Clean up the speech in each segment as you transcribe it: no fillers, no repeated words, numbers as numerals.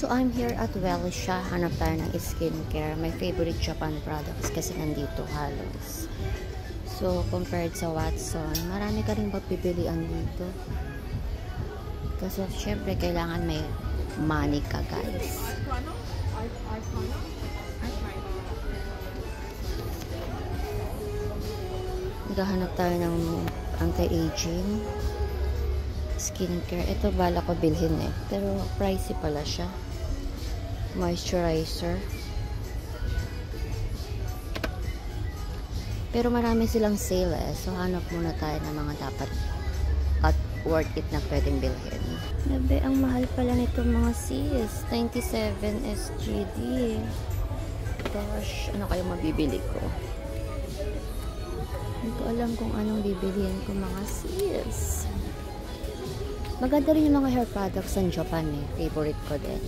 So, I'm here at Welcia. Hanap tayo ng skincare. My favorite Japan products kasi nandito halos. So, compared sa Watson, marami ka rin pagpipilian dito. Kasi, syempre, kailangan may money ka, guys. Naghahanap tayo ng anti-aging skincare. Ito bala ko bilhin eh. Pero pricey pala siya. Moisturizer. Pero marami silang sale eh. So hanap muna tayo ng mga dapat at worth it na pwedeng bilhin. Nabe, ang mahal pala nito mga sis. 97 SGD. Gosh, ano kayo mabibili ko? Hindi ko alam kung anong bibilihin ko mga sis. Maganda rin yung mga hair products ng Japan eh. Favorite ko din.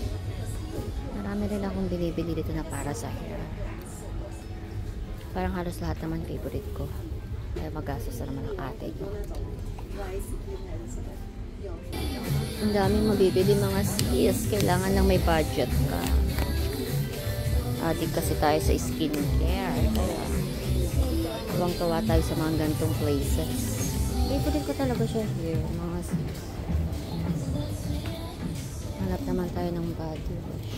Marami rin akong binibili dito na para sa hair. Parang halos lahat naman favorite ko. Kaya magastos na naman ang ate ko. Ang daming mabibili mga sis. Kailangan lang may budget ka. Adik kasi tayo sa skincare. Kaya tuwang-tuwa tayo sa mga gantong places. Favorite ko talaga siya here mga sis. Hanap naman tayo ng body wash.